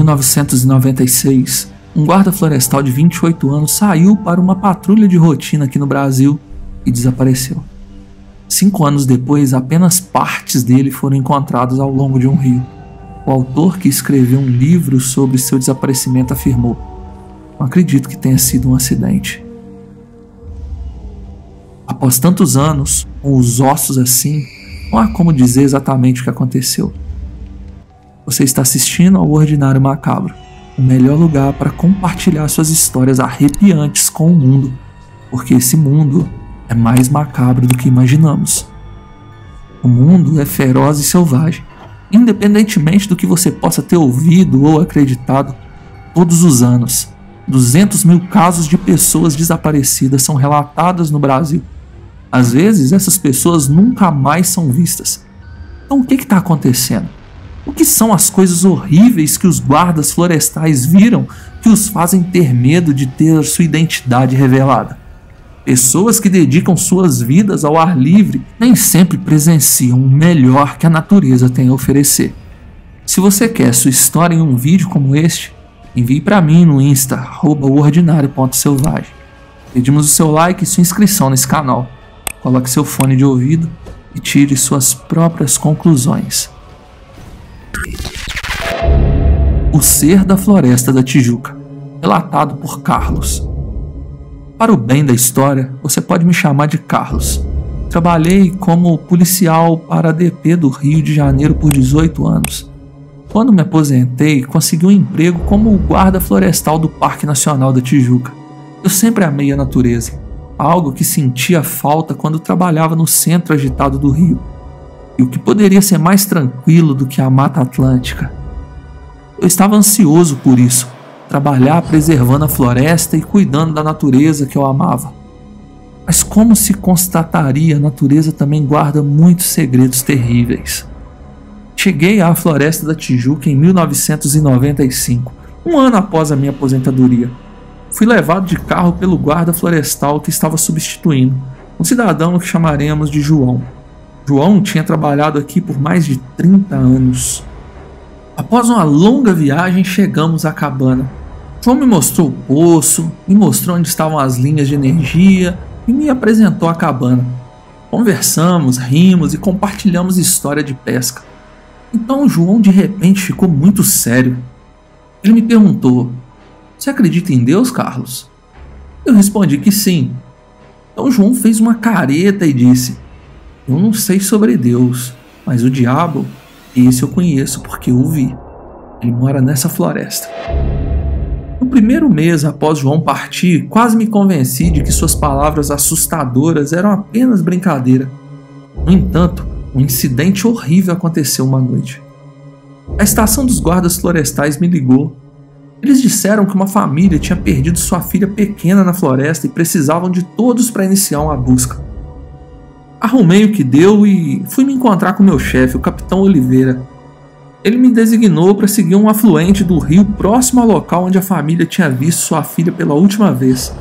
1996, um guarda florestal de 28 anos saiu para uma patrulha de rotina aqui no Brasil e desapareceu. 5 anos depois, apenas partes dele foram encontradas ao longo de um rio. O autor, que escreveu um livro sobre seu desaparecimento, afirmou: "Não acredito que tenha sido um acidente." Após tantos anos, com os ossos assim, não há como dizer exatamente o que aconteceu. Você está assistindo ao Ordinário Macabro, o melhor lugar para compartilhar suas histórias arrepiantes com o mundo, porque esse mundo é mais macabro do que imaginamos. O mundo é feroz e selvagem. Independentemente do que você possa ter ouvido ou acreditado, todos os anos, 200 mil casos de pessoas desaparecidas são relatadas no Brasil. Às vezes, essas pessoas nunca mais são vistas. Então, o que está acontecendo? O que são as coisas horríveis que os guardas florestais viram que os fazem ter medo de ter sua identidade revelada? Pessoas que dedicam suas vidas ao ar livre nem sempre presenciam o melhor que a natureza tem a oferecer. Se você quer sua história em um vídeo como este, envie para mim no Insta, @ordinário.selvagem. Pedimos o seu like e sua inscrição nesse canal. Coloque seu fone de ouvido e tire suas próprias conclusões. O Ser da Floresta da Tijuca, relatado por Carlos. Para o bem da história, você pode me chamar de Carlos. Trabalhei como policial para a DP do Rio de Janeiro por 18 anos. Quando me aposentei, consegui um emprego como guarda florestal do Parque Nacional da Tijuca. Eu sempre amei a natureza, algo que sentia falta quando trabalhava no centro agitado do Rio. E o que poderia ser mais tranquilo do que a Mata Atlântica? Eu estava ansioso por isso, trabalhar preservando a floresta e cuidando da natureza que eu amava. Mas como se constataria, a natureza também guarda muitos segredos terríveis. Cheguei à Floresta da Tijuca em 1995, um ano após a minha aposentadoria. Fui levado de carro pelo guarda florestal que estava substituindo, um cidadão que chamaremos de João. João tinha trabalhado aqui por mais de 30 anos. Após uma longa viagem, chegamos à cabana. João me mostrou o poço, me mostrou onde estavam as linhas de energia e me apresentou a cabana. Conversamos, rimos e compartilhamos história de pesca. Então João de repente ficou muito sério. Ele me perguntou: "Você acredita em Deus, Carlos?" Eu respondi que sim. Então João fez uma careta e disse: "Eu não sei sobre Deus, mas o diabo, esse eu conheço porque eu o vi. Ele mora nessa floresta." No primeiro mês após João partir, quase me convenci de que suas palavras assustadoras eram apenas brincadeira. No entanto, um incidente horrível aconteceu uma noite. A estação dos guardas florestais me ligou. Eles disseram que uma família tinha perdido sua filha pequena na floresta e precisavam de todos para iniciar uma busca. Arrumei o que deu e fui me encontrar com meu chefe, o capitão Oliveira. Ele me designou para seguir um afluente do rio próximo ao local onde a família tinha visto sua filha pela última vez.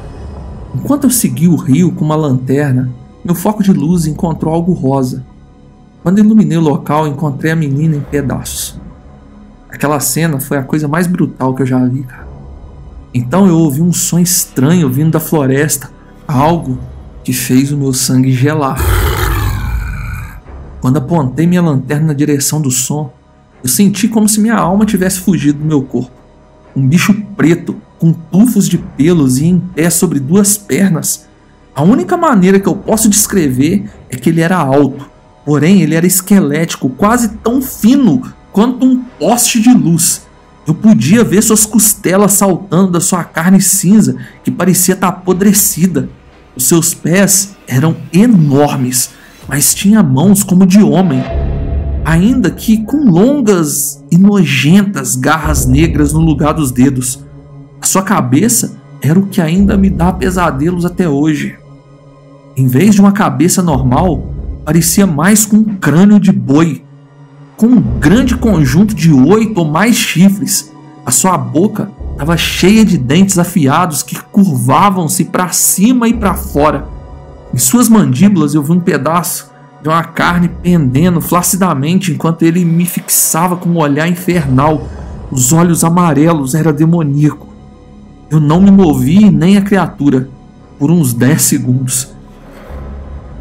Enquanto eu segui o rio com uma lanterna, meu foco de luz encontrou algo rosa. Quando iluminei o local, encontrei a menina em pedaços. Aquela cena foi a coisa mais brutal que eu já vi, cara. Então eu ouvi um som estranho vindo da floresta, algo que fez o meu sangue gelar. Quando apontei minha lanterna na direção do som, eu senti como se minha alma tivesse fugido do meu corpo. Um bicho preto, com tufos de pelos e em pé sobre duas pernas. A única maneira que eu posso descrever é que ele era alto, porém ele era esquelético, quase tão fino quanto um poste de luz. Eu podia ver suas costelas saltando da sua carne cinza, que parecia estar apodrecida. Os seus pés eram enormes, mas tinha mãos como de homem, ainda que com longas e nojentas garras negras no lugar dos dedos. A sua cabeça era o que ainda me dá pesadelos até hoje. Em vez de uma cabeça normal, parecia mais com um crânio de boi, com um grande conjunto de 8 ou mais chifres. A sua boca estava cheia de dentes afiados que curvavam-se para cima e para fora. Em suas mandíbulas eu vi um pedaço de uma carne pendendo flacidamente enquanto ele me fixava com um olhar infernal. Os olhos amarelos eram demoníacos. Eu não me movi nem a criatura por uns 10 segundos.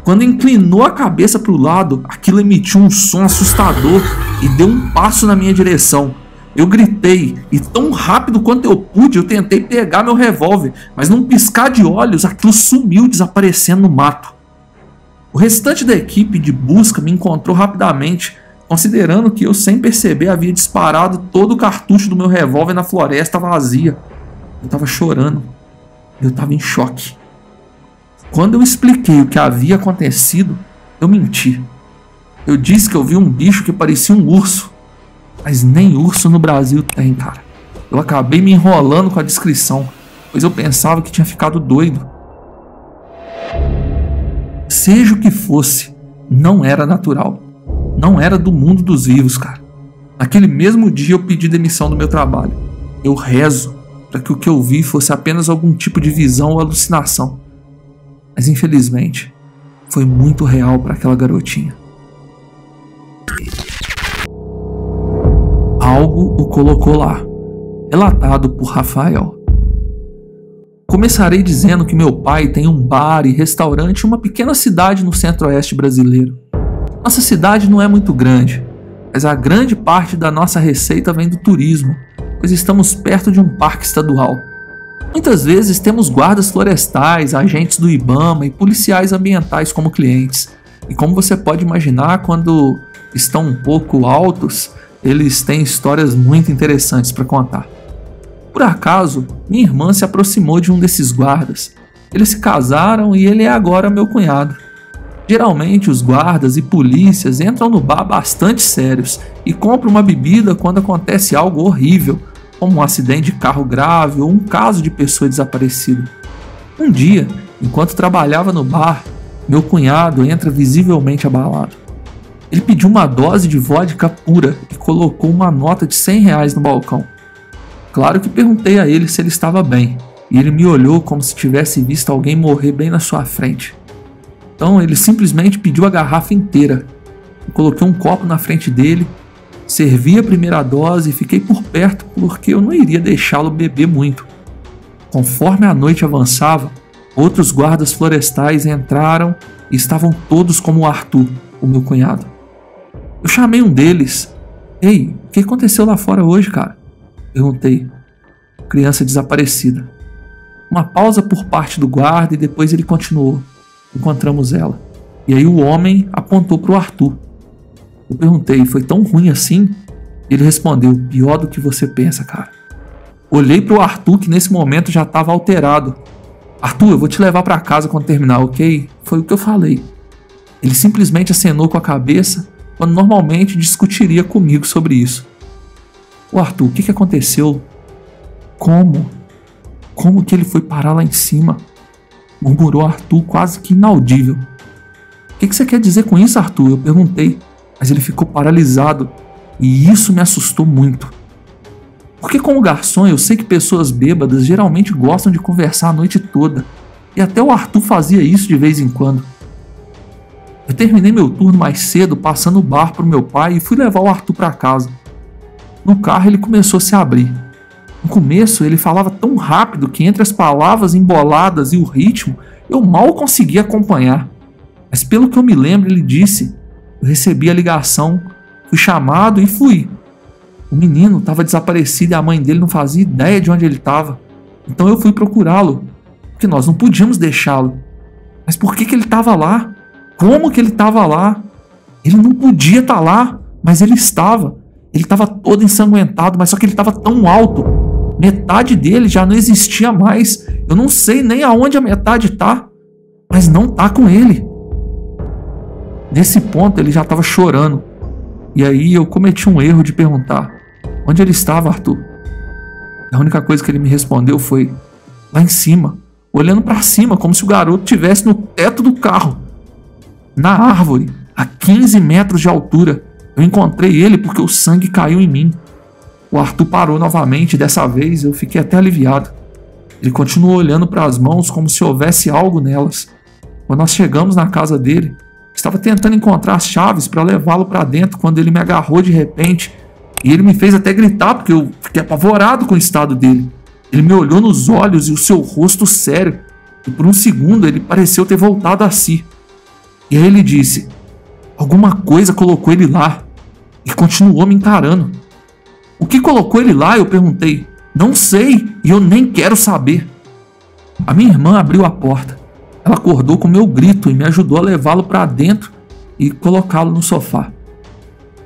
Quando inclinou a cabeça para o lado, aquilo emitiu um som assustador e deu um passo na minha direção. Eu gritei e tão rápido quanto eu pude eu tentei pegar meu revólver, mas num piscar de olhos aquilo sumiu, desaparecendo no mato. O restante da equipe de busca me encontrou rapidamente, considerando que eu sem perceber havia disparado todo o cartucho do meu revólver na floresta vazia. Eu estava chorando, eu estava em choque. Quando eu expliquei o que havia acontecido, eu menti. Eu disse que eu vi um bicho que parecia um urso. Mas nem urso no Brasil tem, cara. Eu acabei me enrolando com a descrição, pois eu pensava que tinha ficado doido. Seja o que fosse, não era natural. Não era do mundo dos vivos, cara. Naquele mesmo dia eu pedi demissão do meu trabalho. Eu rezo para que o que eu vi fosse apenas algum tipo de visão ou alucinação. Mas infelizmente, foi muito real para aquela garotinha. Algo o colocou lá. Relatado por Rafael. Começarei dizendo que meu pai tem um bar e restaurante em uma pequena cidade no centro-oeste brasileiro. Nossa cidade não é muito grande, mas a grande parte da nossa receita vem do turismo, pois estamos perto de um parque estadual. Muitas vezes temos guardas florestais, agentes do IBAMA e policiais ambientais como clientes. E como você pode imaginar, quando estão um pouco altos, eles têm histórias muito interessantes para contar. Por acaso, minha irmã se aproximou de um desses guardas. Eles se casaram e ele é agora meu cunhado. Geralmente os guardas e polícias entram no bar bastante sérios e compram uma bebida quando acontece algo horrível, como um acidente de carro grave ou um caso de pessoa desaparecida. Um dia, enquanto trabalhava no bar, meu cunhado entra visivelmente abalado. Ele pediu uma dose de vodka pura e colocou uma nota de R$100 no balcão. Claro que perguntei a ele se ele estava bem, e ele me olhou como se tivesse visto alguém morrer bem na sua frente. Então ele simplesmente pediu a garrafa inteira. Eu coloquei um copo na frente dele, servi a primeira dose e fiquei por perto porque eu não iria deixá-lo beber muito. Conforme a noite avançava, outros guardas florestais entraram e estavam todos como o Arthur, o meu cunhado. Eu chamei um deles. Ei, o que aconteceu lá fora hoje, cara? Perguntei. Criança desaparecida. Uma pausa por parte do guarda e depois ele continuou. Encontramos ela. E aí o homem apontou para o Arthur. Eu perguntei, foi tão ruim assim? Ele respondeu, pior do que você pensa, cara. Olhei para o Arthur que nesse momento já estava alterado. Arthur, eu vou te levar para casa quando terminar, ok? Foi o que eu falei. Ele simplesmente acenou com a cabeça quando normalmente discutiria comigo sobre isso. Ô Arthur, o que aconteceu? Como? Como que ele foi parar lá em cima? Murmurou Arthur quase que inaudível. O que você quer dizer com isso, Arthur? Eu perguntei, mas ele ficou paralisado e isso me assustou muito. Porque como garçom eu sei que pessoas bêbadas geralmente gostam de conversar a noite toda e até o Arthur fazia isso de vez em quando. Eu terminei meu turno mais cedo passando o bar para o meu pai e fui levar o Arthur para casa. No carro ele começou a se abrir. No começo ele falava tão rápido que entre as palavras emboladas e o ritmo eu mal conseguia acompanhar. Mas pelo que eu me lembro ele disse, eu recebi a ligação, fui chamado e fui. O menino estava desaparecido e a mãe dele não fazia ideia de onde ele estava. Então eu fui procurá-lo, porque nós não podíamos deixá-lo. Mas por que ele estava lá? Como que ele estava lá? Ele não podia estar lá, mas ele estava. Ele estava todo ensanguentado, mas só que ele estava tão alto. Metade dele já não existia mais. Eu não sei nem aonde a metade está, mas não está com ele. Nesse ponto ele já estava chorando. E aí eu cometi um erro de perguntar: onde ele estava, Arthur? A única coisa que ele me respondeu foi: lá em cima, olhando para cima, como se o garoto estivesse no teto do carro. Na árvore, a 15 metros de altura. Eu encontrei ele porque o sangue caiu em mim. O Arthur parou novamente e dessa vez eu fiquei até aliviado. Ele continuou olhando para as mãos como se houvesse algo nelas. Quando nós chegamos na casa dele, estava tentando encontrar as chaves para levá-lo para dentro quando ele me agarrou de repente E ele me fez até gritar porque eu fiquei apavorado com o estado dele. Ele me olhou nos olhos e o seu rosto sério, e por um segundo ele pareceu ter voltado a si. E aí ele disse: alguma coisa colocou ele lá, e continuou me encarando. O que colocou ele lá? Eu perguntei. Não sei, e eu nem quero saber. A minha irmã abriu a porta. Ela acordou com meu grito e me ajudou a levá-lo para dentro e colocá-lo no sofá.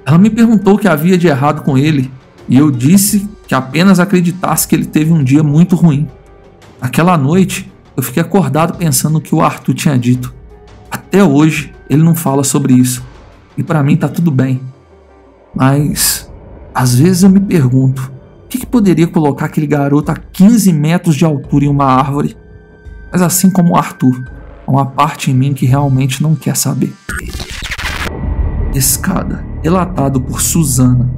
Ela me perguntou o que havia de errado com ele, e eu disse que apenas acreditasse que ele teve um dia muito ruim. Naquela noite, eu fiquei acordado pensando no que o Arthur tinha dito. Até hoje, ele não fala sobre isso, e para mim tá tudo bem. Mas, às vezes eu me pergunto, o que poderia colocar aquele garoto a 15 metros de altura em uma árvore? Mas assim como o Arthur, há uma parte em mim que realmente não quer saber. Escada, relatado por Suzana.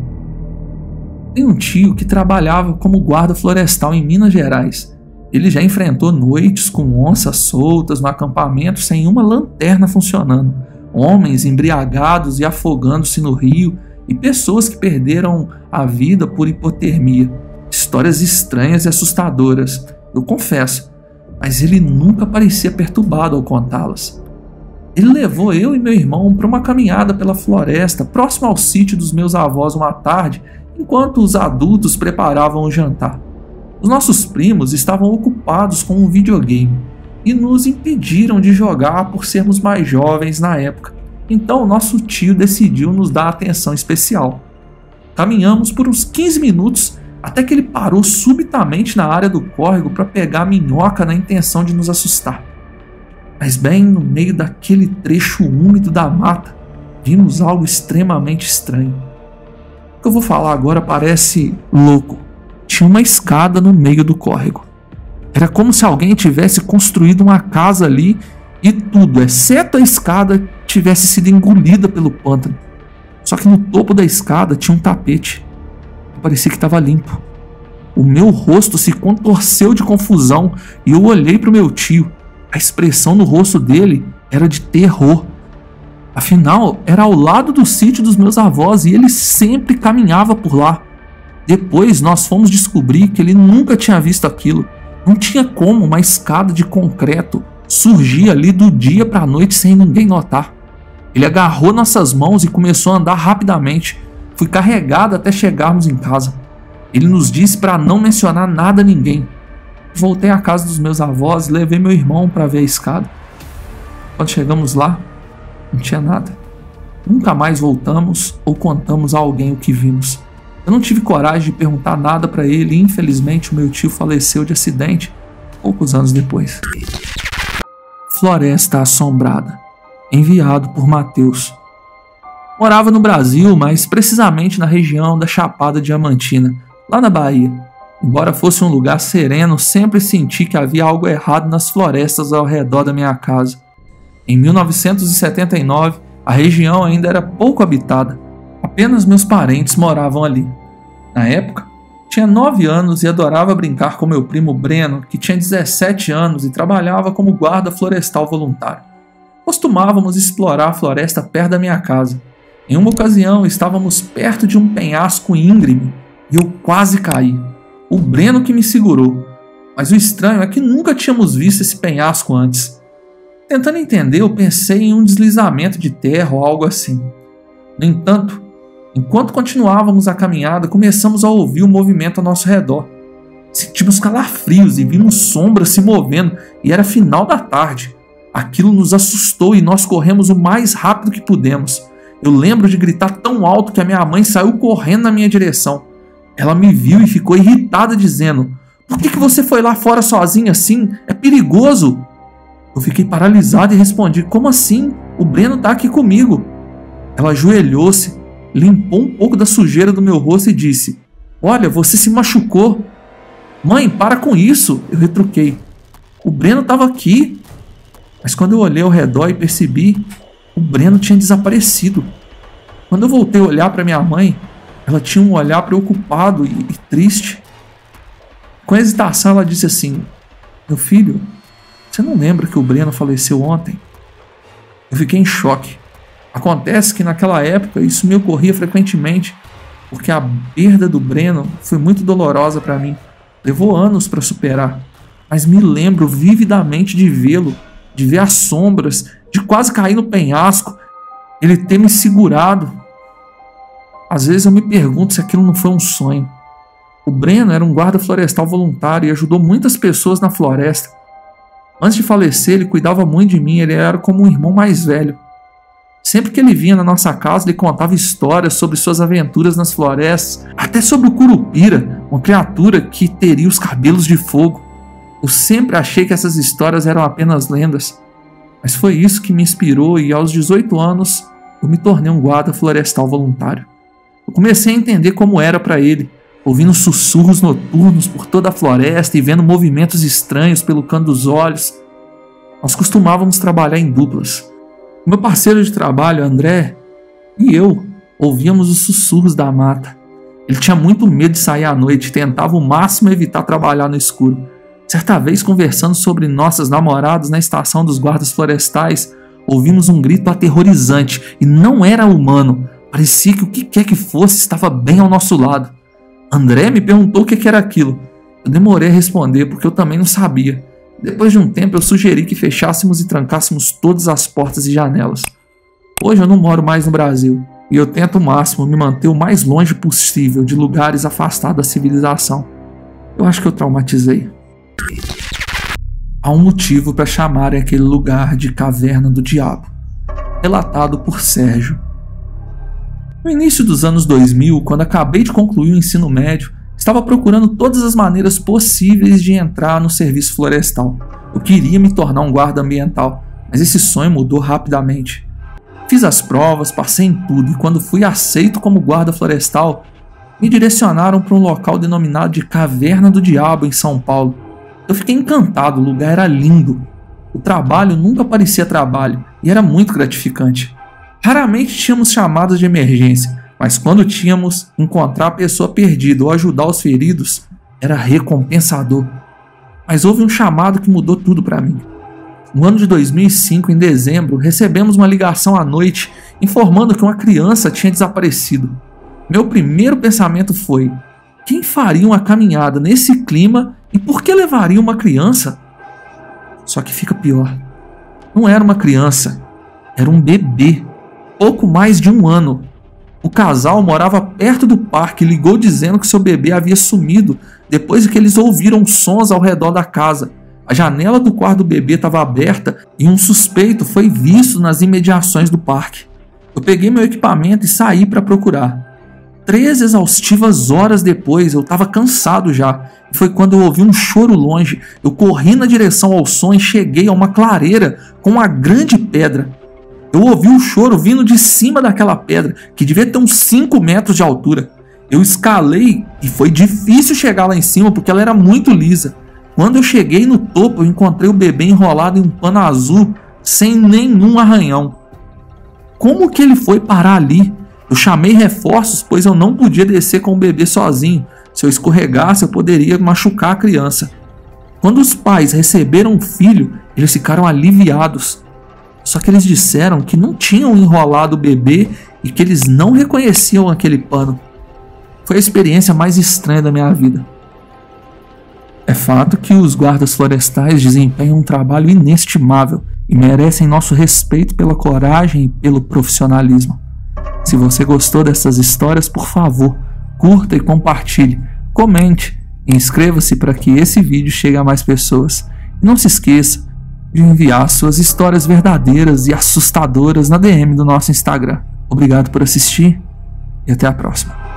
Tem um tio que trabalhava como guarda florestal em Minas Gerais. Ele já enfrentou noites com onças soltas no acampamento sem uma lanterna funcionando, homens embriagados e afogando-se no rio e pessoas que perderam a vida por hipotermia. Histórias estranhas e assustadoras, eu confesso, mas ele nunca parecia perturbado ao contá-las. Ele levou eu e meu irmão para uma caminhada pela floresta, próximo ao sítio dos meus avós uma tarde, enquanto os adultos preparavam o jantar. Os nossos primos estavam ocupados com um videogame e nos impediram de jogar por sermos mais jovens na época. Então nosso tio decidiu nos dar atenção especial. Caminhamos por uns 15 minutos até que ele parou subitamente na área do córrego para pegar a minhoca na intenção de nos assustar. Mas bem no meio daquele trecho úmido da mata, vimos algo extremamente estranho. O que eu vou falar agora parece louco. Tinha uma escada no meio do córrego. Era como se alguém tivesse construído uma casa ali e tudo, exceto a escada, tivesse sido engolida pelo pântano. Só que no topo da escada tinha um tapete. Parecia que estava limpo. O meu rosto se contorceu de confusão e eu olhei para o meu tio. A expressão no rosto dele era de terror. Afinal, era ao lado do sítio dos meus avós e ele sempre caminhava por lá. Depois nós fomos descobrir que ele nunca tinha visto aquilo. Não tinha como uma escada de concreto surgir ali do dia para a noite sem ninguém notar. Ele agarrou nossas mãos e começou a andar rapidamente. Fui carregado até chegarmos em casa. Ele nos disse para não mencionar nada a ninguém. Voltei à casa dos meus avós e levei meu irmão para ver a escada. Quando chegamos lá, não tinha nada. Nunca mais voltamos ou contamos a alguém o que vimos. Eu não tive coragem de perguntar nada para ele e infelizmente o meu tio faleceu de acidente poucos anos depois. Floresta Assombrada, enviado por Matheus. Morava no Brasil, mas precisamente na região da Chapada Diamantina, lá na Bahia. Embora fosse um lugar sereno, sempre senti que havia algo errado nas florestas ao redor da minha casa. Em 1979, a região ainda era pouco habitada. Apenas meus parentes moravam ali. Na época, tinha 9 anos e adorava brincar com meu primo Breno, que tinha 17 anos e trabalhava como guarda florestal voluntário. Costumávamos explorar a floresta perto da minha casa. Em uma ocasião, estávamos perto de um penhasco íngreme e eu quase caí. O Breno que me segurou, mas o estranho é que nunca tínhamos visto esse penhasco antes. Tentando entender, eu pensei em um deslizamento de terra ou algo assim. No entanto, enquanto continuávamos a caminhada, começamos a ouvir o movimento ao nosso redor. Sentimos calafrios e vimos sombras se movendo e era final da tarde. Aquilo nos assustou e nós corremos o mais rápido que pudemos. Eu lembro de gritar tão alto que a minha mãe saiu correndo na minha direção. Ela me viu e ficou irritada dizendo: "Por que você foi lá fora sozinha assim? É perigoso!" Eu fiquei paralisado e respondi: "Como assim? O Breno tá aqui comigo." Ela ajoelhou-se, limpou um pouco da sujeira do meu rosto e disse: "Olha, você se machucou." "Mãe, para com isso!" eu retruquei. "O Breno estava aqui." Mas quando eu olhei ao redor e percebi, o Breno tinha desaparecido. Quando eu voltei a olhar para minha mãe, ela tinha um olhar preocupado e triste. Com hesitação ela disse assim: "Meu filho, você não lembra que o Breno faleceu ontem?" Eu fiquei em choque. Acontece que naquela época isso me ocorria frequentemente. porque a perda do Breno foi muito dolorosa para mim. Levou anos para superar, mas me lembro vividamente de vê-lo, de ver as sombras, de quase cair no penhasco, ele ter me segurado. Às vezes eu me pergunto se aquilo não foi um sonho. O Breno era um guarda florestal voluntário e ajudou muitas pessoas na floresta. Antes de falecer, ele cuidava muito de mim, ele era como um irmão mais velho. Sempre que ele vinha na nossa casa, ele contava histórias sobre suas aventuras nas florestas, até sobre o Curupira, uma criatura que teria os cabelos de fogo. Eu sempre achei que essas histórias eram apenas lendas, mas foi isso que me inspirou e aos 18 anos eu me tornei um guarda florestal voluntário. Eu comecei a entender como era para ele, ouvindo sussurros noturnos por toda a floresta e vendo movimentos estranhos pelo canto dos olhos. Nós costumávamos trabalhar em duplas. O meu parceiro de trabalho, André, e eu ouvíamos os sussurros da mata. Ele tinha muito medo de sair à noite e tentava ao máximo evitar trabalhar no escuro. Certa vez, conversando sobre nossas namoradas na estação dos guardas florestais, ouvimos um grito aterrorizante e não era humano. Parecia que o que quer que fosse estava bem ao nosso lado. André me perguntou o que era aquilo. Eu demorei a responder porque eu também não sabia. Depois de um tempo eu sugeri que fechássemos e trancássemos todas as portas e janelas. Hoje eu não moro mais no Brasil e eu tento ao máximo me manter o mais longe possível de lugares afastados da civilização. Eu acho que eu traumatizei. Há um motivo para chamarem aquele lugar de Caverna do Diabo. Relatado por Sérgio. No início dos anos 2000, quando acabei de concluir o ensino médio, estava procurando todas as maneiras possíveis de entrar no serviço florestal. Eu queria me tornar um guarda ambiental, mas esse sonho mudou rapidamente. Fiz as provas, passei em tudo e quando fui aceito como guarda florestal, me direcionaram para um local denominado de Caverna do Diabo em São Paulo. Eu fiquei encantado, o lugar era lindo. O trabalho nunca parecia trabalho e era muito gratificante. Raramente tínhamos chamadas de emergência, mas quando tínhamos, encontrar a pessoa perdida ou ajudar os feridos era recompensador. Mas houve um chamado que mudou tudo para mim. No ano de 2005, em dezembro, recebemos uma ligação à noite informando que uma criança tinha desaparecido. Meu primeiro pensamento foi: quem faria uma caminhada nesse clima e por que levaria uma criança? Só que fica pior. Não era uma criança, era um bebê, pouco mais de 1 ano. O casal morava perto do parque e ligou dizendo que seu bebê havia sumido depois que eles ouviram sons ao redor da casa. A janela do quarto do bebê estava aberta e um suspeito foi visto nas imediações do parque. Eu peguei meu equipamento e saí para procurar. 3 exaustivas horas depois, eu estava cansado já, e foi quando eu ouvi um choro longe. Eu corri na direção ao som e cheguei a uma clareira com uma grande pedra. Eu ouvi o choro vindo de cima daquela pedra, que devia ter uns 5 metros de altura. Eu escalei e foi difícil chegar lá em cima porque ela era muito lisa. Quando eu cheguei no topo, eu encontrei o bebê enrolado em um pano azul, sem nenhum arranhão. Como que ele foi parar ali? Eu chamei reforços, pois eu não podia descer com o bebê sozinho. Se eu escorregasse, eu poderia machucar a criança. Quando os pais receberam o filho, eles ficaram aliviados. Só que eles disseram que não tinham enrolado o bebê e que eles não reconheciam aquele pano. Foi a experiência mais estranha da minha vida. É fato que os guardas florestais desempenham um trabalho inestimável e merecem nosso respeito pela coragem e pelo profissionalismo. Se você gostou dessas histórias, por favor, curta e compartilhe, comente e inscreva-se para que esse vídeo chegue a mais pessoas. E não se esqueça de enviar suas histórias verdadeiras e assustadoras na DM do nosso Instagram. Obrigado por assistir e até a próxima.